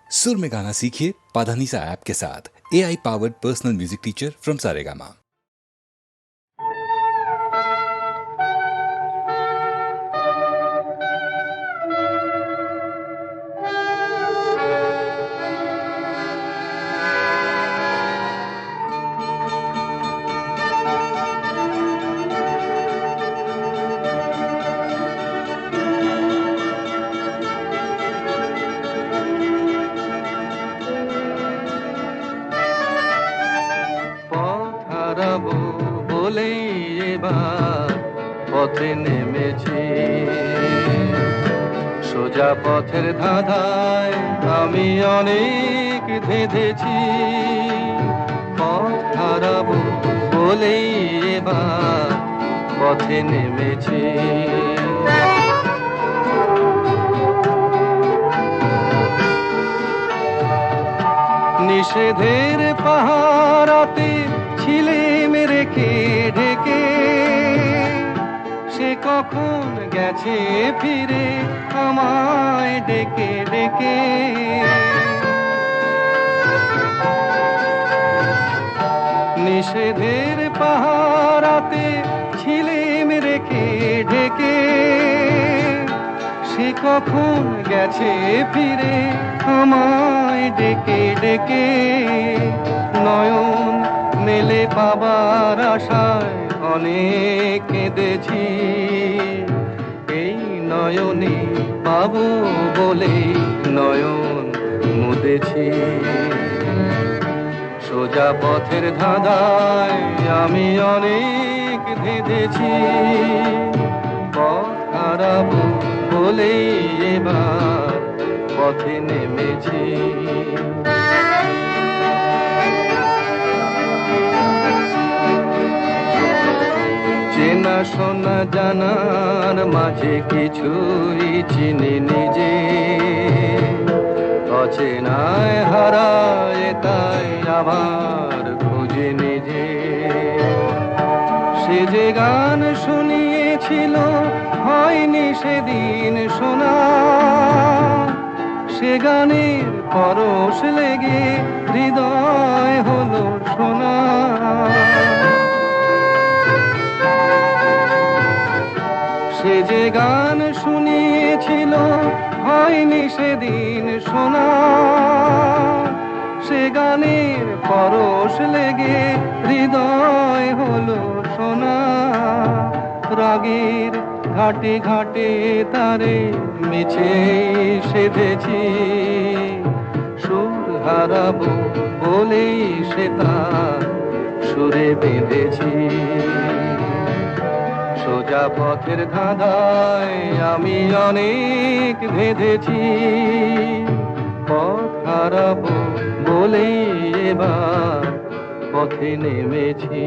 सुर में गाना सीखिए पाधानीसा ऐप के साथ। AI powered personal music teacher from Saregama. বলেই এবার পথে নেমেছি, সোজা পথের ধাঁধায় আমি অনেক ধেঁধেছি। পথ হারাবো বলেই এবার পথে নেমেছি। নিষেধের পাহারাতে ছিলেম রেখে ঢেকে, সে কখন গেছে ফিরে আমায় ডেকে ডেকে। নিষেধের পাহারাতে ছিলেম রেখে ঢেকে, সে কখন গেছে ফিরে আমায় ডেকে ডেকে। নয়ন মেলে পাবার আশায় অনেক কেঁদেছি, এই নয়নে পাবো বলে নয়ন মুদেছি। সোজা পথের ধাঁধায় আমি অনেক ধেঁধেছি, পথ হারাবো বলেই এবার পথে নেমেছি। চেনা শোনা জানার মাঝে কিছুই চিনি নিজে, অচেনায় হারায় তাই আবার খুঁজে নিজে। সে যে গান শুনিয়েছিল হয়নি সেদিন শোনা, সে গানের পরশ লেগে হৃদয় হলো শোনা। সে যে গান শুনিয়েছিল হয়নি সেদিন শোনা, সে গানের পরশ লেগে হৃদয় হলো শোনা। রাগের ঘাটে ঘাটে তারে মিছে সেধেছি, সুর হারাবো বলেই সে তার সুরে বেঁধেছি। সোজা পথের ধাঁধায় আমি অনেক ধেঁধেছি, পথ হারাবো বলেই এবার পথে নেমেছি।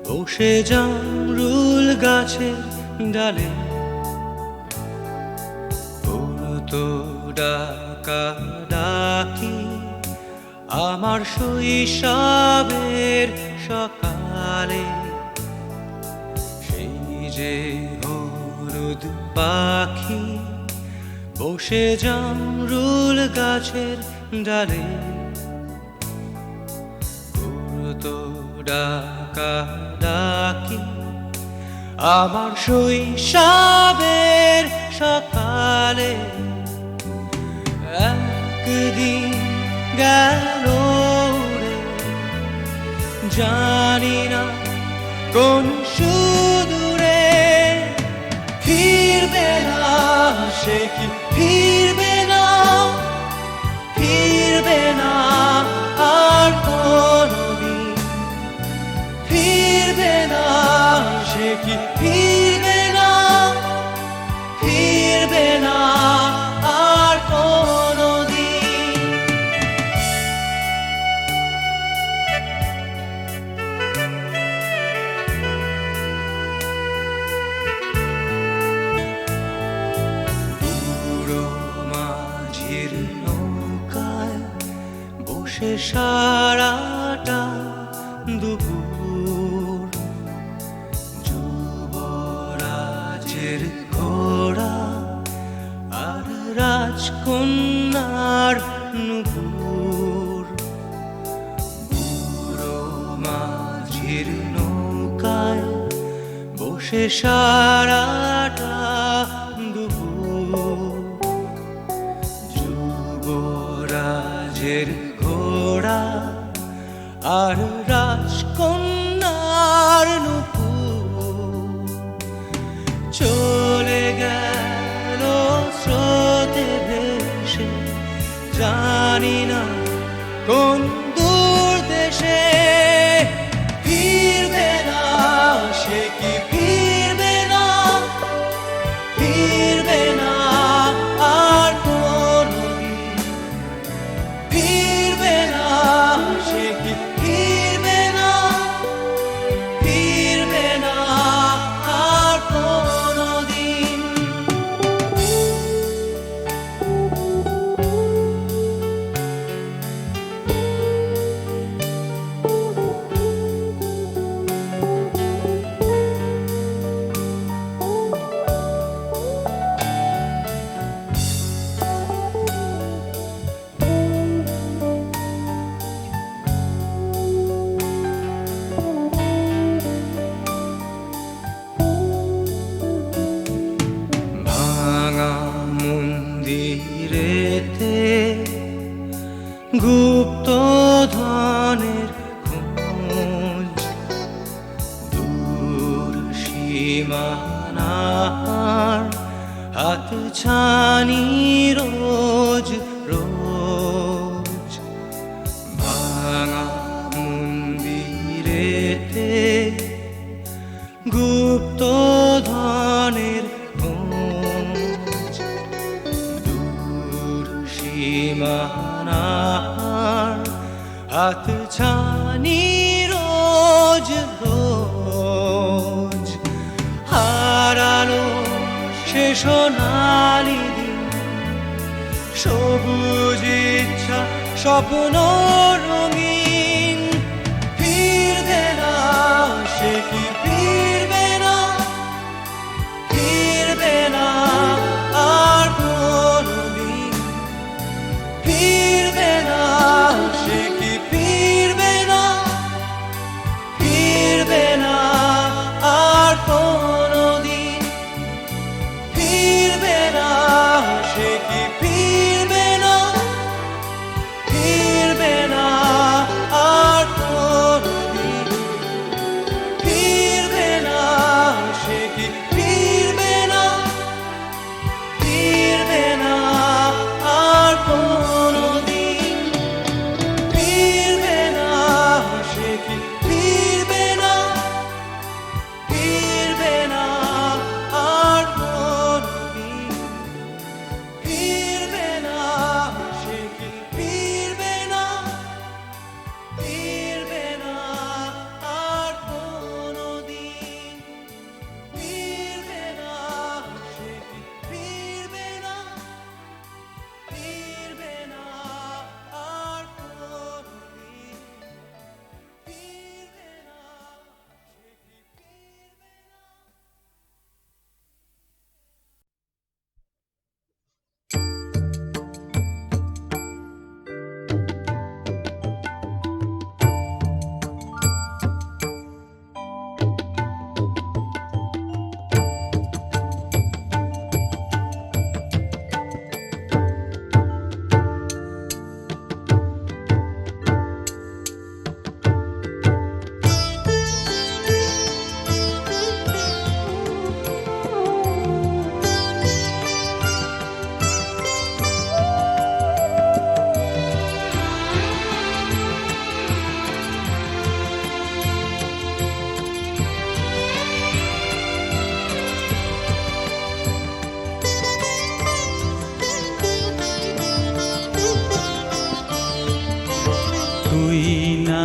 বসে জামরুল গাছের ডালে পড়তো ডাকা ডাকি আমার শৈশবের সকালে। সেই যে হলুদ পাখি বসে জামরুল গাছের ডালে পড়তো ডাকা ডাকি আমার শৈশবের সকালে। একদিন গেল রে জানি না কোন সুদূরে, ফিরবে না সে কি ফিরবে না, ফিরবে না আর কোনদিন। সে কি ফিরবে না, ফিরবে না আর কোনদিন। বুড়ো মাঝির নৌকায় বসে সারাটা দুপুর, যুবরাজের ঘোড়া আর রাজকন্যার নুপুর। বুড়ো মাঝির নৌকায় বসে সারাটা দুপুর, যুবরাজের ঘোড়া আর রাজকন্যার নুপুর। চলে গেল স্রোতে ভেসে, জানি না কোন দূর দেশে। ফিরবে না সে কি ফিরবে না, ফিরবে না আর কোনদিন। ফিরবে না সে কি ফিরবে না, ফিরবে না আর কোনদিন। ভাঙা মন্দিরেতে গুপ্ত ধনের খোঁজ, দূর সীমানার হাত ছানি রোজ রোজ। ভাঙা মন্দিরেতে গুপ্ত ধনের খোঁজ, দূর সীমানার হাত ছানি রোজ রোজ। হারালো সে সোনালি দিন, সবুজ ইচ্ছা স্বপ্ন রঙিন। ফিরবে না সে কি ফিরবে না, ফিরবে না আর কোনদিন। ফিরবে না সে কি ফিরবে না, ফিরবে না আর কোনদিন। ফিরবে না সে কি ফিরবে না, ফিরবে না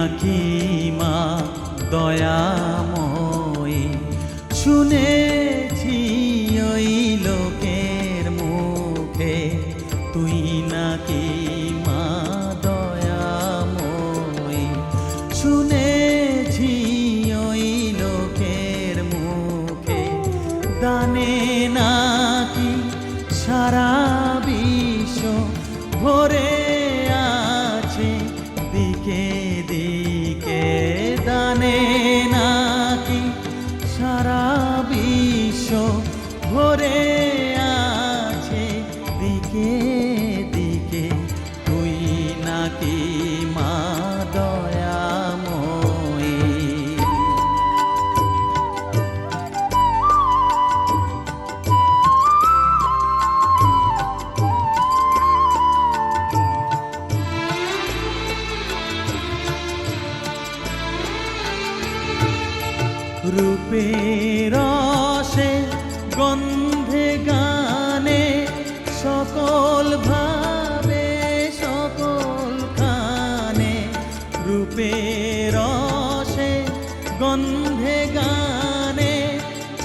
নাকি মা দয়াময়ী, শুনেছি ওই লোকের মুখে তুই নাকি মা দয়াময়ী, শুনেছি ওই লোকের মুখে দানে নাকি সারা বিশ্ব ভরে আছে দিকে দিকে, দানে নাকি সারা বিশ্ব ভরে আছে দিকে দিকে, তুই নাকি মা দয়াময়ী। রূপের রসে গন্ধে গানে সকল ভাবে সকল খানে, রূপের রসে গন্ধে গানে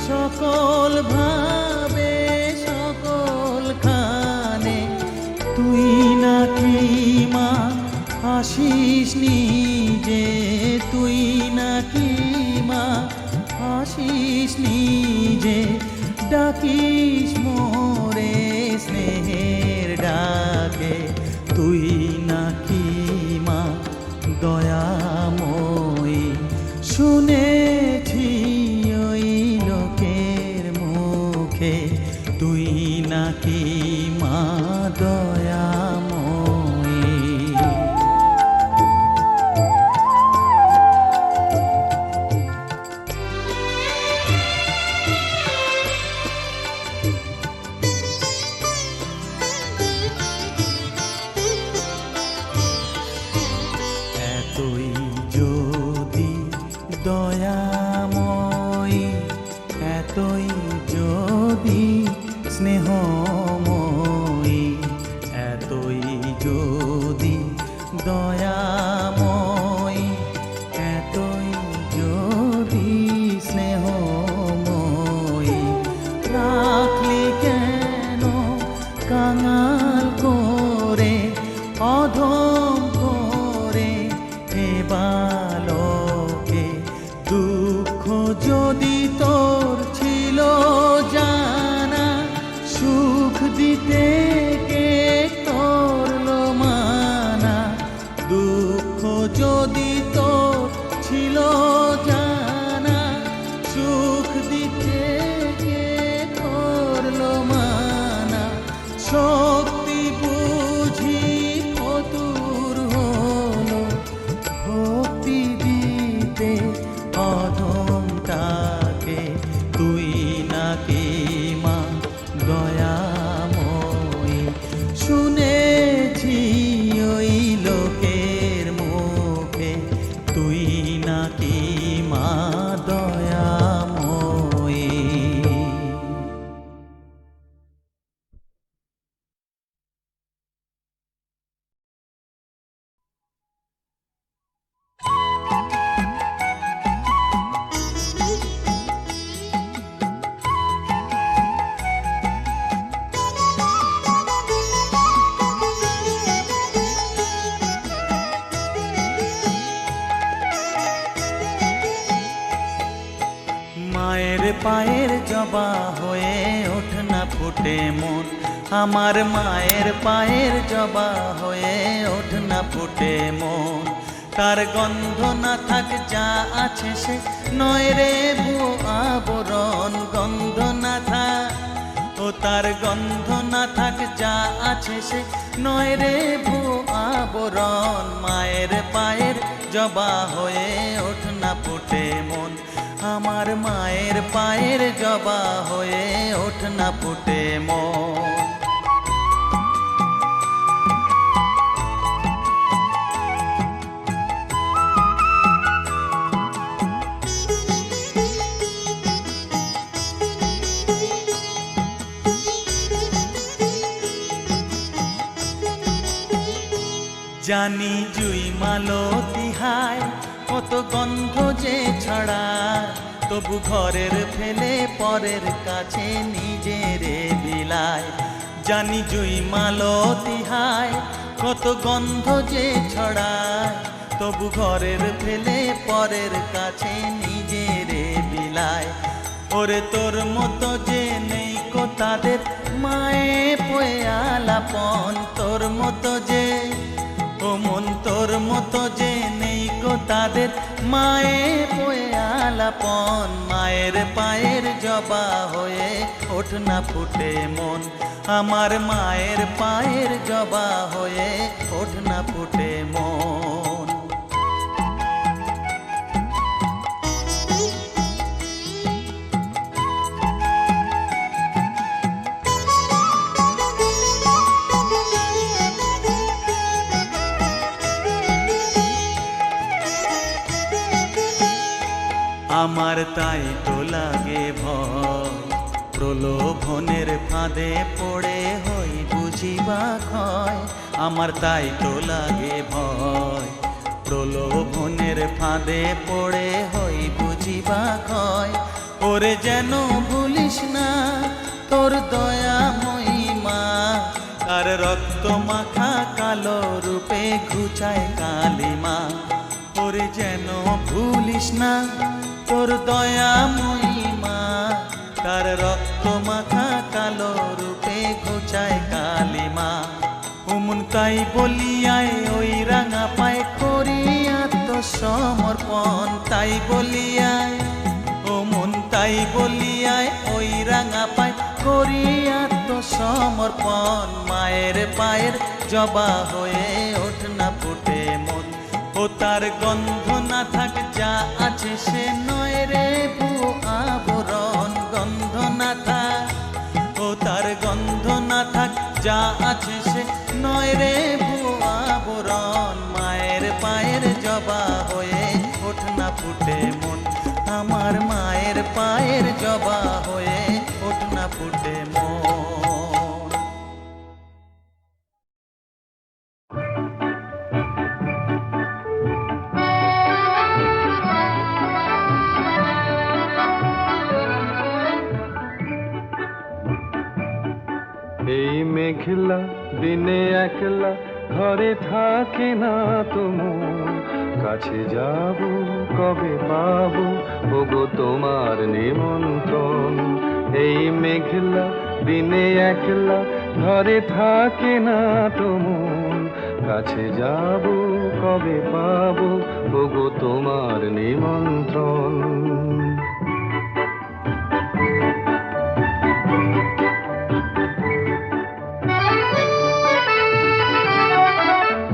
সকল ভাবে সকল খানে, তুই নাকি মা আসিস নিজে, তুই নাকি মা আসিস নিজে, ডাকিস মোরে স্নেহের ডাকে, তুই নাকি মা দয়াময়ী, শুনেছি ওই লোকের মুখে তুই নাকি মা দয়াময়ী। এতই যদি দয়াময়ী, এতই যদি স্নেহময়ী, এতই যদি দয়াময়ী, এতই যদি স্নেহময়ী, রাখলি কেন কাঙাল করে অধম করে হে বালকে, দুঃখ যদি তোর ছিল জানা, সুখ দিতে কে করলো মানা, দুঃখ যদি তোর ছিল জানা, সুখ দিতে কে করলো মানা, শক্তি বুঝি ফতুর হলো ভক্তি দিতে অধমটাকে, তুই নাকি মা দয়াময়ী, শুনেছি ওই লোকের মুখে তুই নাকি মা দয়াময়ী। মায়ের পায়ের জবা হয়ে ওঠ না ফুটে মন, আমার মায়ের পায়ের জবা হয়ে ওঠ না ফুটে মন, তার গন্ধ না থাক যা আছে সে নয় রে ভুয়ো আবরণ, গন্ধ না থাক ও তার গন্ধ না থাক যা আছে সে নয় রে ভুয়ো আবরণ, মায়ের পায়ের জবা হয়ে ওঠ না ফুটে মন, আমার মায়ের পায়ের জবা হয়ে ওঠ না ফুটে মন। জানি জুই মালতি তিহায় কত গন্ধ যে ছড়ায়, তবু ঘরের ফেলে পরের কাছে নিজেরে বিলায়। জানি জুই মালতী হায় কত গন্ধ যে ছড়ায়, তবু ঘরের ফেলে পরের কাছে নিজেরে বিলায়। ওরে তোর মতো যে নেই কো তাদের মায়ে পয়ে আলাপন, তোর মতো যে ও মন তোর মতো যে নেই কো তাদের মায়ে পয়ে আলাপন। মায়ের পায়ের জবা হয়ে ওঠ না ফুটে মন, আমার মায়ের পায়ের জবা হয়ে ওঠ না ফুটে মন। আমার তাই তো লাগে ভয়, প্রলোভনের ফাঁদে পড়ে হই বুঝিবা ক্ষয়। আমার তাই তো লাগে ভয়, প্রলোভনের ফাঁদে পড়ে হই বুঝিবা ক্ষয়। ওরে যেন ভুলিস না তোর দয়া মহিমা, তার রক্ত মাখা কালো রূপে ঘুচায় কালিমা। ওরে যেন ভুলিস না তোর দয়া মহিমা, তার রক্ত মাখা কালো রূপে ঘুচায় কালিমা। উমন তাই বলিয়ায় ওই রাঙা পায় করি আত্মসমর্পণ, তাই বলিয়ায় ও মন তাই বলিয়ায় ওই রাঙা পায় করি আত্মসমর্পণ। মায়ের পায়ের জবা হয়ে ওঠ না ফুটে মন, ও তার গন্ধ না থাক যা আছে সে নয় রে ভুয়ো আবরণ। গন্ধ না থাক ও তার গন্ধ না থাক যা আছে সে নয় রে ভুয়ো আবরণ। মায়ের পায়ের জবা হয়ে ওঠ না ফুটে মন, আমার মায়ের পায়ের জবা হয়ে ওঠ না ফুটে মন। এই মেঘলা দিনে একলা ঘরে থাকে না তো মন, কাছে যাব কবে পাবো ওগো তোমার নিমন্ত্রণ। এই মেঘলা দিনে একলা ঘরে থাকে না তো মন, কাছে যাব কবে পাবো ওগো তোমার নিমন্ত্রণ।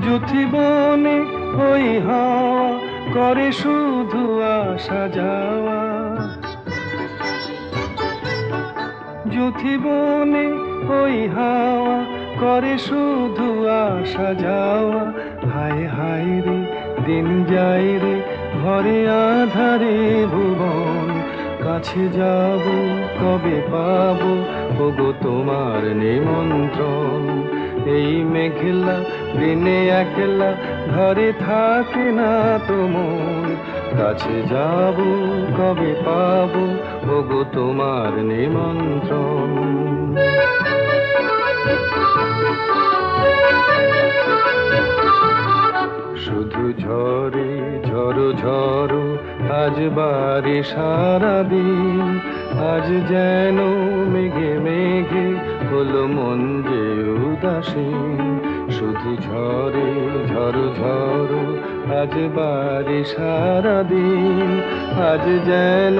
যুথিবনে ওই হাওয়া করে শুধু আসা যাওয়া, যুথিবনে ওই হাওয়া করে শুধু আসা যাওয়া। হায় হায় রে দিন যায় রে ঘরে আধারে ভুবন, কাছে যাব কবে পাবো ওগো তোমার নিমন্ত্রণ। এই মেঘলা দিনে একলা ঘরে থাকে না তো মন, কাছে যাব কবে পাবো ওগো তোমার নিমন্ত্রণ। শুধু ঝরে ঝড়ো ঝড়ো আজ বারে সারাদিন, আজ যেন মেঘে মেঘে হলো মন যে উদাসীন। শুধু ঝরে ঝড়ো ঝড়ো আজ বারে সারাদিন, আজ যেন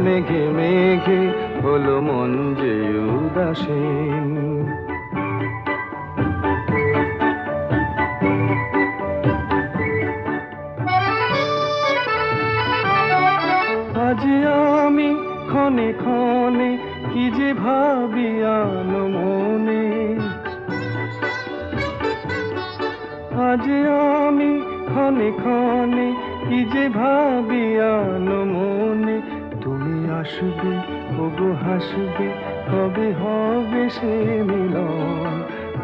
মেঘে মেঘে হলো মন যে উদাসীন। আজ আমি ক্ষণে ক্ষণে কি যে ভাবি আনো মনে, আজ আমি ক্ষণে ক্ষণে কি যে ভাবি আনো মনে। তুমি আসবে ওগো হাসবে কবে হবে সে মিলন,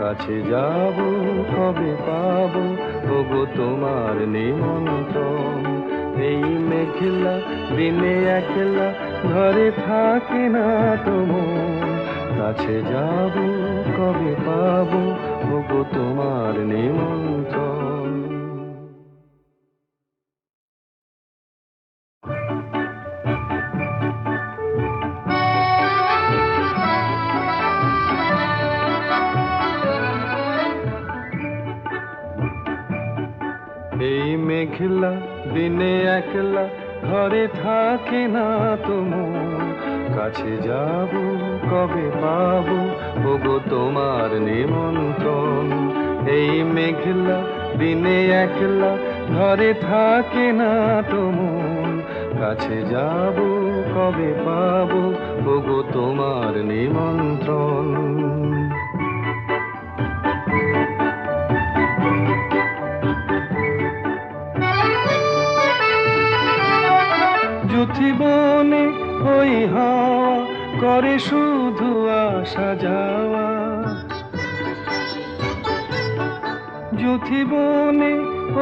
কাছে যাব কবে পাবো ওগো তোমার নিমন্ত্রণ। এই মেঘলা দিনে একলা ঘরে থাকে না তো মন, কাছে যাব কবে পাবো ওগো তোমার নিমন্ত্রণ। এই মেঘলা দিনে একলা ঘরে থাকে না তো মন, কাছে যাব কবে পাবো ওগো তোমার নিমন্ত্রণ। এই মেঘলা দিনে একলা ঘরে থাকে না তো মন, কাছে যাব কবে পাবো ওগো তোমার নিমন্ত্রণ। জীবনে ওই হাওয়া করে শুধু আসা যাওয়া, জীবনে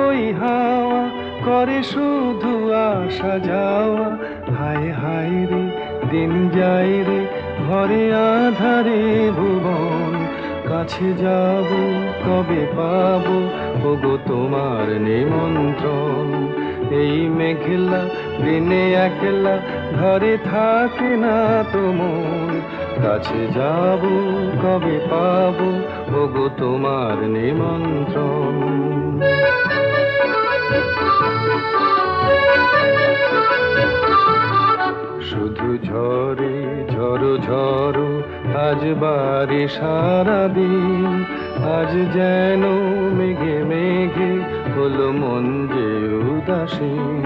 ওই হাওয়া করে শুধু আসা যাওয়া। হায় হায় রে দিন যায় রে ঘরে আধারে ভুবন, কাছে যাব কবে পাবো ওগো তোমার নিমন্ত্রণ। এই মেঘলা দিনে একলা ঘরে থাকে না তো মন, কাছে যাব কবে পাবো ওগো তোমার নিমন্ত্রণ। শুধু ঝরে ঝড়ো ঝড়ো আজ বাড়ি সারাদিন, আজ যেন মেঘে মেঘে হলো মন যে উদাসীন।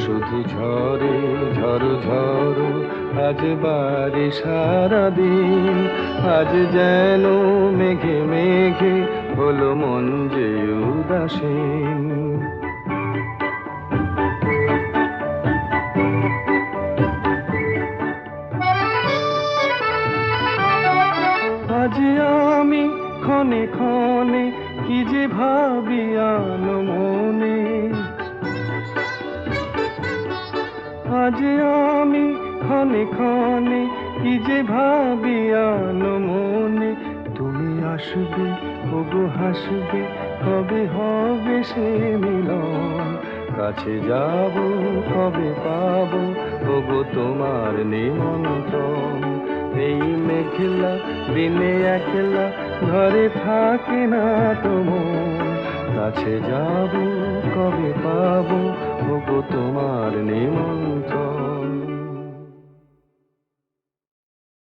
শুধু ঝরে ঝড়ো ঝড়ো আজ বাড়ি সারাদিন, আজ যেন মেঘে মেঘে হলো মন যে উদাসীন। আজ আমি ক্ষণে ক্ষণে কি যে ভাবি আনো মনে, আজ আমি ক্ষণে ক্ষণে কি যে ভাবি আনো মনে। তুমি আসবে ওগো হাসবে কবে হবে সে মিলন, কাছে যাব কবে পাবো ওগো তোমার নিমন্ত্রণ। এই মেঘলা দিনে একলা ঘরে থাকে না তো মন, কাছে যাব কবে পাবো ওগো তোমার নিমন্ত্রণ।